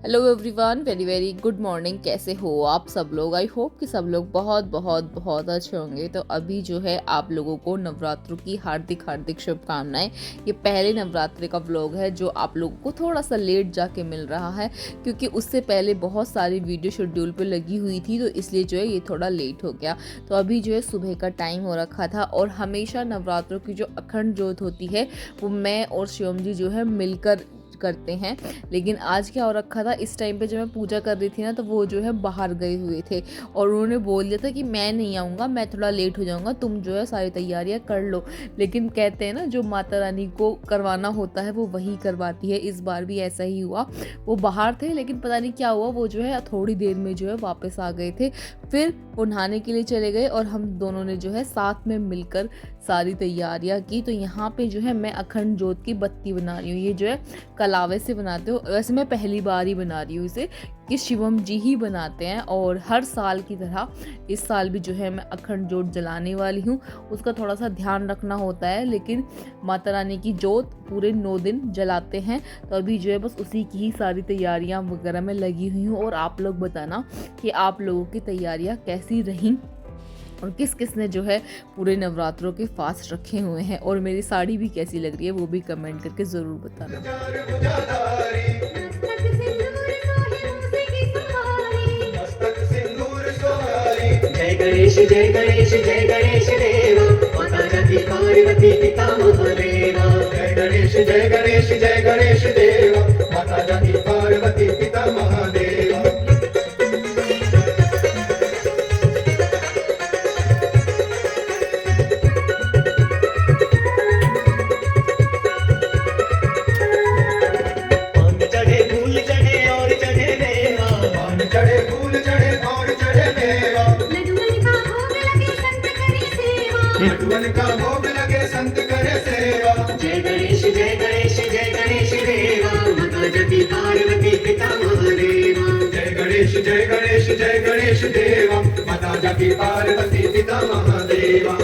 Hello everyone, very very good morning. कैसे हो आप सब लोग? आई होप कि सब लोग बहुत बहुत बहुत अच्छे होंगे। तो अभी जो है आप लोगों को नवरात्रों की हार्दिक हार्दिक शुभकामनाएं। ये पहले नवरात्रि का व्लॉग है जो आप लोगों को थोड़ा सा लेट जाके मिल रहा है, क्योंकि उससे पहले बहुत सारी वीडियो शेड्यूल पे लगी हुई थी, तो इसलिए जो है ये थोड़ा लेट हो गया। तो अभी जो है सुबह का टाइम हो रखा था, और हमेशा नवरात्रों की जो अखंड ज्योत होती है वो मैं और शिवम जी जो है मिलकर करते हैं। लेकिन आज क्या हो रखा था, इस टाइम पे जब मैं पूजा कर रही थी ना, तो वो जो है बाहर गए हुए थे और उन्होंने बोल दिया था कि मैं नहीं आऊँगा, मैं थोड़ा लेट हो जाऊँगा, तुम जो है सारी तैयारियां कर लो। लेकिन कहते हैं ना, जो माता रानी को करवाना होता है वो वही करवाती है। इस बार भी ऐसा ही हुआ। वो बाहर थे, लेकिन पता नहीं क्या हुआ, वो जो है थोड़ी देर में जो है वापस आ गए थे। फिर वो नहाने के लिए चले गए और हम दोनों ने जो है साथ में मिलकर सारी तैयारियां की। तो यहाँ पे जो है मैं अखंड ज्योत की बत्ती बना रही हूँ। ये जो है कलावे से बनाते हो, वैसे मैं पहली बार ही बना रही हूँ इसे, कि शिवम जी ही बनाते हैं। और हर साल की तरह इस साल भी जो है मैं अखंड ज्योत जलाने वाली हूँ। उसका थोड़ा सा ध्यान रखना होता है, लेकिन माता रानी की ज्योत पूरे 9 दिन जलाते हैं। तो अभी जो है बस उसी की ही सारी तैयारियां वगैरह में लगी हुई हूँ। और आप लोग बताना कि आप लोगों की तैयारियां कैसी रहीं, और किस किस ने जो है पूरे नवरात्रों के फास्ट रखे हुए हैं, और मेरी साड़ी भी कैसी लग रही है वो भी कमेंट करके ज़रूर बताना। जय गणेश जय गणेश जय गणेश देवा, माता जगती पार्वती पिता महादेवा। जय गणेश जय गणेश जय गणेश देवा, माता जगती पार्वती पिता महादेवा। पान चढ़े फूल चढ़े और चढ़े मेवा, पान चढ़े फूल चढ़े और चढ़े मेवा। लड्डुअन का भोग लगे संत करे सेवा। जय गणेश जय गणेश जय गणेश देवा, माता जगती पार्वती पिता महादेवा। जय गणेश जय गणेश जय गणेश देवा, माता जगती पार्वती पिता महादेवा।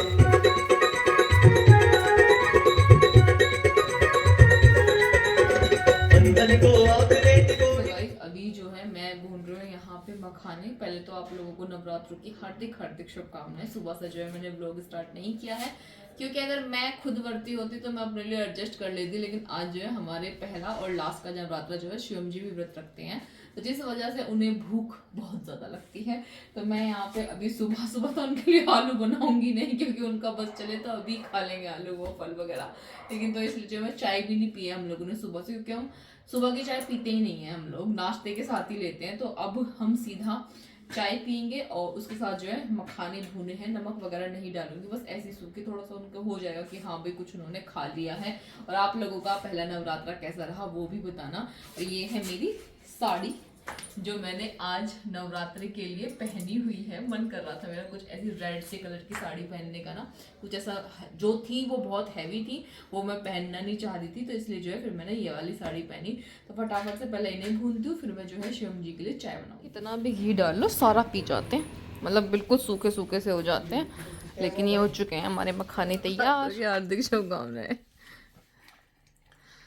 वंदन को आकृत को। तो गाइस अभी जो है मैं भून रही हूँ यहाँ पे मखाने। पहले तो आप लोगों को नवरात्रों की हार्दिक हार्दिक शुभकामनाएं। सुबह से जो है मैंने व्लॉग स्टार्ट नहीं किया है, क्योंकि अगर मैं खुद व्रती होती तो मैं अपने लिए एडजस्ट कर लेती। लेकिन आज जो है हमारे पहला और लास्ट का नवरात्रा जो है शिवम जी भी व्रत रखते हैं, तो जिस वजह से उन्हें भूख बहुत ज़्यादा लगती है। तो मैं यहाँ पे अभी सुबह सुबह तो उनके लिए आलू बनाऊंगी नहीं, क्योंकि उनका बस चले तो अभी खा लेंगे आलू वो फल वगैरह। लेकिन तो इसलिए जो मैं चाय भी नहीं पी है हम लोगों ने सुबह से, क्योंकि हम सुबह की चाय पीते ही नहीं है, हम लोग नाश्ते के साथ ही लेते हैं। तो अब हम सीधा चाय पियेंगे, और उसके साथ जो है मखाने भुने हैं, नमक वगैरह नहीं डालूंगी, बस ऐसे सूखे थोड़ा सा उनको हो जाएगा कि हाँ भाई कुछ उन्होंने खा लिया है। और आप लोगों का पहला नवरात्रा कैसा रहा वो भी बताना। और ये है मेरी साड़ी जो मैंने आज नवरात्रि के लिए पहनी हुई है। मन कर रहा था मेरा कुछ ऐसी रेड से कलर की साड़ी पहनने का ना, कुछ ऐसा जो थी वो बहुत हैवी थी, वो मैं पहनना नहीं चाह रही थी, तो इसलिए जो है फिर मैंने ये वाली साड़ी पहनी। तो फटाफट से पहले इन्हें भूनती हूँ, फिर मैं जो है शिवम जी के लिए चाय बनाऊँ। इतना भी घी डाल लो सारा पी जाते हैं, मतलब बिल्कुल सूखे सूखे से हो जाते हैं। लेकिन ये हो चुके हैं हमारे मखाने तैयार। हार्दिक शुभकामनाएं।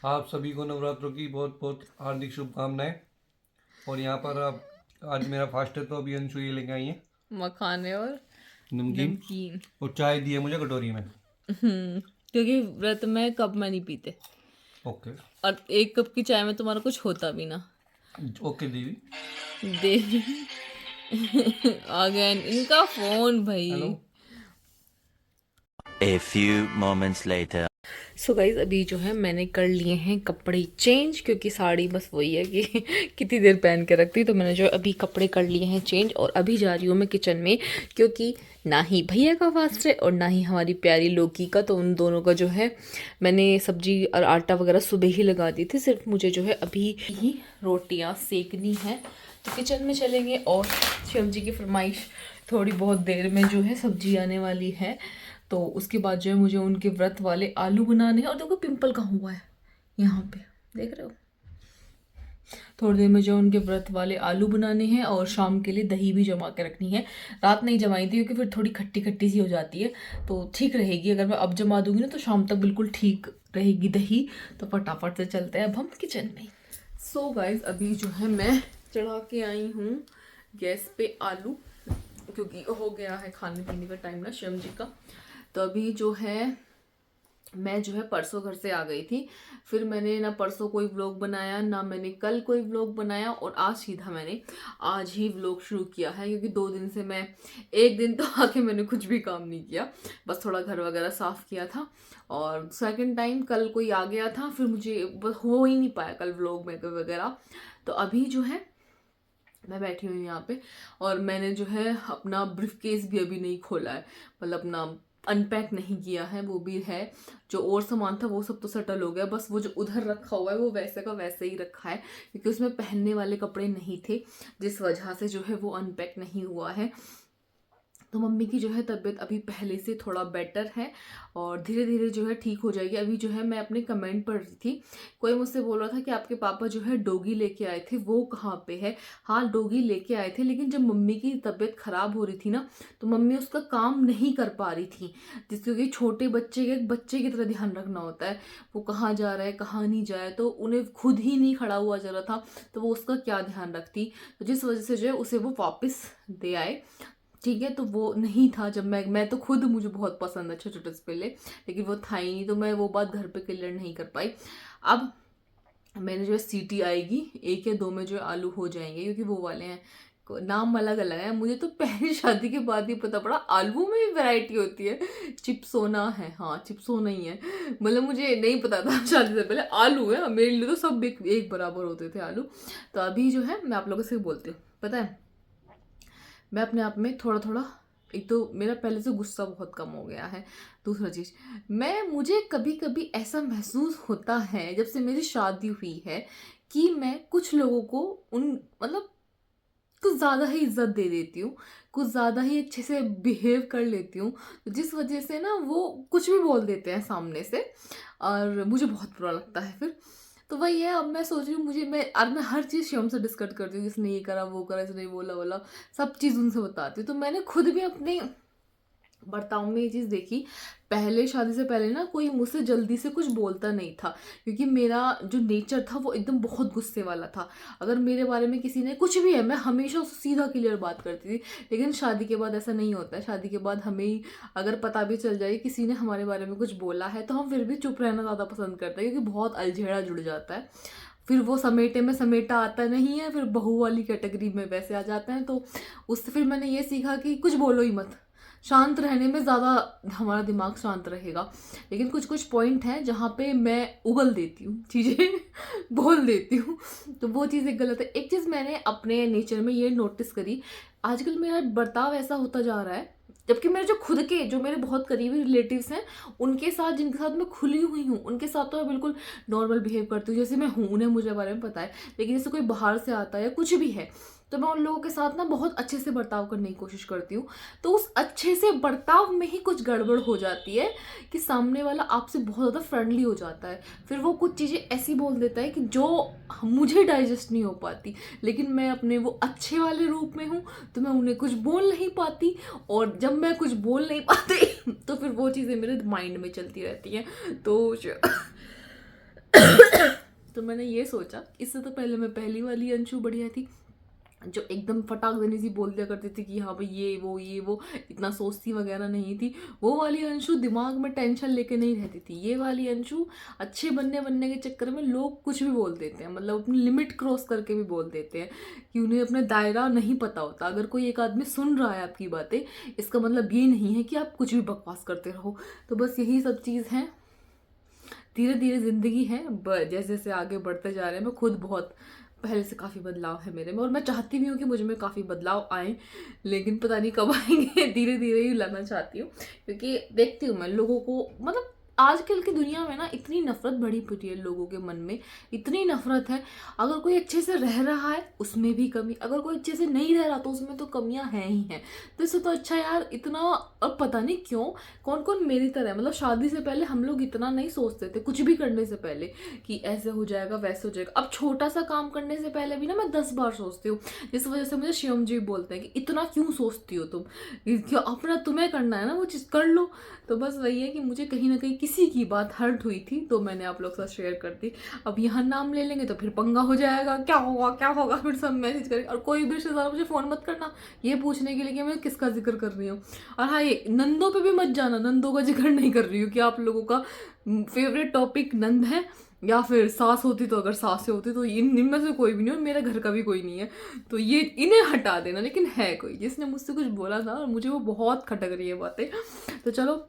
आप सभी को नवरात्रों की बहुत बहुत हार्दिक शुभकामनाएं। और यहाँ पर आप, आज मेरा फास्ट है तो अभी अंशु ये लेके आई है मखाने और नमकीन, नमकीन। और चाय दी है मुझे कटोरी में। क्योंकि व्रत में कप में नहीं पीते, ओके और 1 कप की चाय में तुम्हारा कुछ होता भी ना। ओके देवी। देवी आ गया इनका फोन भाई। Hello. A few moments later. So guys अभी जो है मैंने कर लिए हैं कपड़े चेंज, क्योंकि साड़ी बस वही है कि कितनी देर पहन के रखती। तो मैंने जो अभी कपड़े कर लिए हैं चेंज, और अभी जा रही हूँ मैं किचन में, क्योंकि ना ही भैया का फास्ट है और ना ही हमारी प्यारी लोकी का। तो उन दोनों का जो है मैंने सब्जी और आटा वगैरह सुबह ही लगा दी थी, सिर्फ मुझे जो है अभी ही रोटियाँ सेकनी है। तो किचन में चलेंगे, और शिवम जी की फरमाइश थोड़ी बहुत देर में जो है सब्जी आने वाली है। तो उसके बाद जो है मुझे उनके व्रत वाले आलू बनाने हैं। और देखो पिंपल कहाँ हुआ है यहाँ पे, देख रहे हो। थोड़ी देर में जो उनके व्रत वाले आलू बनाने हैं, और शाम के लिए दही भी जमा के रखनी है। रात नहीं जमाई थी क्योंकि फिर थोड़ी खट्टी खट्टी सी हो जाती है, तो ठीक रहेगी। अगर मैं अब जमा दूंगी ना तो शाम तक बिल्कुल ठीक रहेगी दही। तो फटाफट से चलते हैं अब हम किचन में। सो गाइज अभी जो है मैं चढ़ा के आई हूँ गैस पे आलू, क्योंकि हो गया है खाने पीने का टाइम ना शिवम जी का। तो अभी जो है मैं जो है परसों घर से आ गई थी, फिर मैंने ना परसों कोई व्लॉग बनाया ना मैंने कल कोई व्लॉग बनाया, और आज सीधा मैंने आज ही व्लॉग शुरू किया है, क्योंकि 2 दिन से मैं एक दिन तो आके मैंने कुछ भी काम नहीं किया, बस थोड़ा घर वगैरह साफ़ किया था। और सेकंड टाइम कल कोई आ गया था, फिर मुझे हो ही नहीं पाया कल व्लॉग में वगैरह। तो अभी जो है मैं बैठी हुई हूँ यहाँ पे, और मैंने जो है अपना ब्रीफ केस भी अभी नहीं खोला है, मतलब अपना अनपैक नहीं किया है, वो भी है। जो और सामान था वो सब तो सेटल हो गया, बस वो जो उधर रखा हुआ है वो वैसे का वैसे ही रखा है, क्योंकि उसमें पहनने वाले कपड़े नहीं थे, जिस वजह से जो है वो अनपैक नहीं हुआ है। तो मम्मी की जो है तबीयत अभी पहले से थोड़ा बेटर है, और धीरे धीरे जो है ठीक हो जाएगी। अभी जो है मैं अपने कमेंट पढ़ रही थी, कोई मुझसे बोल रहा था कि आपके पापा जो है डॉगी लेके आए थे, वो कहाँ पे है। हाँ, डॉगी लेके आए थे, लेकिन जब मम्मी की तबीयत ख़राब हो रही थी ना, तो मम्मी उसका काम नहीं कर पा रही थी, क्योंकि छोटे बच्चे की तरह ध्यान रखना होता है, वो कहाँ जा रहा है कहाँ नहीं जाए, तो उन्हें खुद ही नहीं खड़ा हुआ जा रहा था, तो वो उसका क्या ध्यान रखती। तो जिस वजह से जो है उसे वो वापस दे आए, ठीक है। तो वो नहीं था, जब मैं तो खुद मुझे बहुत पसंद है छोटे छोटे स्पेले, लेकिन वो था ही नहीं, तो मैं वो बात घर पे क्लियर नहीं कर पाई। अब मैंने जो है सीटी आएगी 1 या 2 में जो आलू हो जाएंगे, क्योंकि वो वाले हैं नाम अलग अलग है। मुझे तो पहली शादी के बाद ही पता पड़ा आलू में भी वैरायटी होती है, चिप्सोना है, हाँ चिप्सोना ही है, मतलब मुझे नहीं पता था शादी से पहले आलू है, मेरे लिए तो सब एक बराबर होते थे आलू। तो अभी जो है मैं आप लोगों से बोलती हूँ, पता है मैं अपने आप में थोड़ा थोड़ा, एक तो मेरा पहले से गुस्सा बहुत कम हो गया है, दूसरा चीज़ मुझे कभी कभी ऐसा महसूस होता है जब से मेरी शादी हुई है, कि मैं कुछ लोगों को मतलब कुछ ज़्यादा ही इज्जत दे देती हूँ, कुछ ज़्यादा ही अच्छे से बिहेव कर लेती हूँ, जिस वजह से ना वो कुछ भी बोल देते हैं सामने से, और मुझे बहुत बुरा लगता है फिर। तो वही है, अब मैं सोच रही हूँ मैं हर चीज़ शिवम से डिस्कस करती हूँ, इसने ये करा वो करा, इसने ये बोला बोला, सब चीज़ उनसे बताती हूँ। तो मैंने खुद भी अपने बर्ताव में ये चीज़ देखी, पहले शादी से पहले ना कोई मुझसे जल्दी से कुछ बोलता नहीं था, क्योंकि मेरा जो नेचर था वो एकदम बहुत गुस्से वाला था। अगर मेरे बारे में किसी ने कुछ भी है, मैं हमेशा उससे सीधा क्लियर बात करती थी, लेकिन शादी के बाद ऐसा नहीं होता है। शादी के बाद हमें अगर पता भी चल जाए किसी ने हमारे बारे में कुछ बोला है, तो हम फिर भी चुप रहना ज़्यादा पसंद करते हैं, क्योंकि बहुत अलझेड़ा जुड़ जाता है, फिर वो समेटे में समेटा आता नहीं है, फिर बहू वाली कैटेगरी में वैसे आ जाते हैं। तो उससे फिर मैंने ये सीखा कि कुछ बोलो ही मत, शांत रहने में ज़्यादा हमारा दिमाग शांत रहेगा। लेकिन कुछ कुछ पॉइंट हैं जहाँ पे मैं उगल देती हूँ, चीज़ें बोल देती हूँ, तो वो चीज़ एक गलत है। एक चीज़ मैंने अपने नेचर में ये नोटिस करी, आजकल मेरा बर्ताव ऐसा होता जा रहा है, जबकि मेरे जो मेरे बहुत करीबी रिलेटिव्स हैं, उनके साथ जिनके साथ मैं खुली हुई हूँ, उनके साथ तो मैं बिल्कुल नॉर्मल बिहेव करती हूँ जैसे मैं हूँ, उन्हें मुझे बारे में पता है। लेकिन जैसे कोई बाहर से आता है या कुछ भी है, तो मैं उन लोगों के साथ ना बहुत अच्छे से बर्ताव करने की कोशिश करती हूँ। तो उस अच्छे से बर्ताव में ही कुछ गड़बड़ हो जाती है, कि सामने वाला आपसे बहुत ज़्यादा फ्रेंडली हो जाता है, फिर वो कुछ चीज़ें ऐसी बोल देता है कि जो मुझे डाइजेस्ट नहीं हो पाती, लेकिन मैं अपने वो अच्छे वाले रूप में हूँ, तो मैं उन्हें कुछ बोल नहीं पाती, और जब मैं कुछ बोल नहीं पाती तो फिर वो चीज़ें मेरे माइंड में चलती रहती हैं। तो मैंने ये सोचा, इससे तो पहले मैं पहली वाली अंशु बढ़िया थी, जो एकदम फटाक देने सी बोल दिया करती थी कि हाँ भाई ये वो, इतना सोचती वगैरह नहीं थी। वो वाली अंशु दिमाग में टेंशन लेके नहीं रहती थी। ये वाली अंशु अच्छे बनने के चक्कर में लोग कुछ भी बोल देते हैं, मतलब अपनी लिमिट क्रॉस करके भी बोल देते हैं, कि उन्हें अपना दायरा नहीं पता होता। अगर कोई एक आदमी सुन रहा है आपकी बातें, इसका मतलब ये नहीं है कि आप कुछ भी बकवास करते रहो। तो बस यही सब चीज़ है, धीरे धीरे ज़िंदगी है, जैसे जैसे आगे बढ़ते जा रहे हैं। मैं खुद बहुत पहले से काफ़ी बदलाव है मेरे में, और मैं चाहती भी हूँ कि मुझ में काफ़ी बदलाव आए, लेकिन पता नहीं कब आएंगे। धीरे धीरे ही लाना चाहती हूँ, क्योंकि देखती हूँ मैं लोगों को, मतलब आजकल की दुनिया में ना इतनी नफरत बढ़ी पड़ी है लोगों के मन में, इतनी नफरत है। अगर कोई अच्छे से रह रहा है उसमें भी कमी, अगर कोई अच्छे से नहीं रह रहा तो उसमें तो कमियां हैं ही हैं। तो इससे तो अच्छा यार इतना, अब पता नहीं क्यों कौन कौन मेरी तरह है, मतलब शादी से पहले हम लोग इतना नहीं सोचते थे, कुछ भी करने से पहले कि ऐसे हो जाएगा वैसे हो जाएगा। अब छोटा सा काम करने से पहले भी ना मैं 10 बार सोचती हूँ, जिस वजह से मुझे शिवम जी बोलते हैं कि इतना क्यों सोचती हो तुम, क्यों अपना तुम्हें करना है ना वो चीज़ कर लो। तो बस वही है कि मुझे कहीं ना कहीं किसी की बात हर्ट हुई थी तो मैंने आप लोग के साथ शेयर कर दी। अब यहाँ नाम ले लेंगे तो फिर पंगा हो जाएगा, क्या होगा, फिर सब मैसेज करेंगे। और कोई भी रिश्तेदार मुझे फ़ोन मत करना ये पूछने के लिए कि मैं किसका जिक्र कर रही हूँ। और हाँ, ये नंदों पे भी मत जाना, नंदों का जिक्र नहीं कर रही हूँ कि आप लोगों का फेवरेट टॉपिक नंद है या फिर सास होती। तो अगर सासें होती तो इनमें से कोई भी नहीं, और मेरे घर का भी कोई नहीं है, तो ये इन्हें हटा देना। लेकिन है कोई जिसने मुझसे कुछ बोला था और मुझे वो बहुत खटक रही है बातें। तो चलो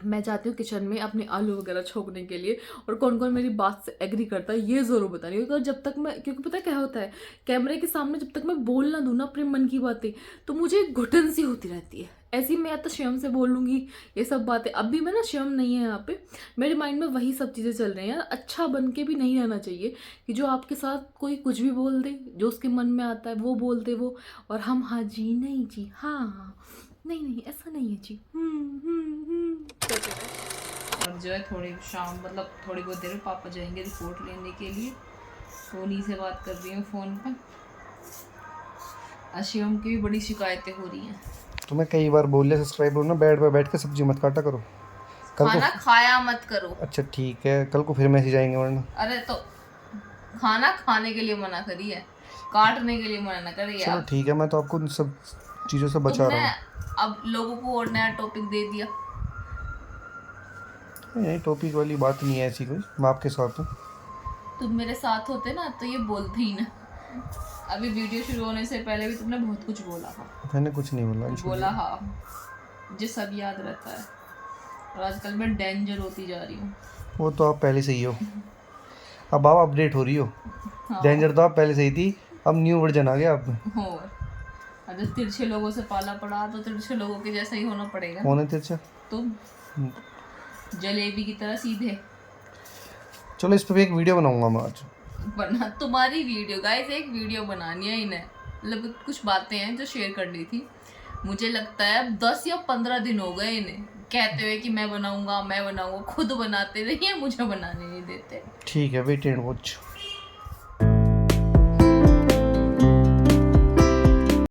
मैं जाती हूँ किचन में अपने आलू वगैरह छोकने के लिए। और कौन कौन मेरी बात से एग्री करता है ये ज़रूर बतानी, क्योंकि जब तक मैं, क्योंकि पता है क्या होता है, कैमरे के सामने जब तक मैं बोल ना दूँ ना अपने मन की बातें, तो मुझे घुटन सी होती रहती है। ऐसी मैं या तो शिवम से बोल लूँगी ये सब बातें। अभी मैं ना, शिवम नहीं है यहाँ पे, मेरे माइंड में वही सब चीज़ें चल रही हैं। यार अच्छा बन के भी नहीं रहना चाहिए कि जो आपके साथ कोई कुछ भी बोल दे, जो उसके मन में आता है वो बोल दे वो, और हम हाँ जी नहीं जी हाँ नहीं ऐसा नहीं है जी और जो है थोड़ी शाम, मतलब थोड़ी बहुत देर में पापा जाएंगे रिपोर्ट लेने के लिए, तो उन्हीं से बात कर रही हूँ फ़ोन पर। शिवम की भी बड़ी शिकायतें हो रही हैं। तुम्हें कई बार बोल लिया सब्सक्राइब करो ना, बेड पे बैठ के सब्जी मत काटा करो। खाना खाया मत करो। अच्छा ठीक है, कल को फिर मैसेज आएंगे वरना। अरे तो खाना खाने के लिए मना करी है, काटने के लिए मना ना करिए। चलो ठीक है, मैं तो आपको उन सब चीज़ों से बचा रहा हूँ। अब लोगों को और नया टॉपिक दे दिया। नहीं, टॉपिक वाली बात नहीं है ऐसी कोई, मैं आपके साथ हूँ। तुम मेरे साथ होते ना तो ये बोलते ही ना। अभी वीडियो शुरू होने से पहले भी तुमने बहुत कुछ बोला था। मैंने कुछ नहीं बोला। हाँ, मुझे सब याद रहता है। और आजकल मैं डेंजर होती जा रही हूँ। वो तो आप पहले से ही हो, अब आप अपडेट हो रही हो। हाँ। डेंजर तो आप पहले से ही थी, अब न्यू वर्जन आ गया आप में। और अगर तिरछे लोगों से पाला पड़ा तो तिरछे लोगों के जैसा ही होना पड़ेगा। कौन है तिरछा? तुम जलेबी की तरह सीधे। चलो इस पे एक वीडियो बनाऊंगा मैं आज। बना तुम्हारी वीडियो गाइस, एक वीडियो बनानी है इन्हें। मतलब कुछ बातें हैं जो शेयर करनी थी। मुझे लगता है अब 10 या 15 दिन हो गए इन्हें कहते हुए कि मैं बनाऊंगा। खुद बनाते रहिए, मुझे बनाने नहीं देते। ठीक है, वेट एंड वॉच।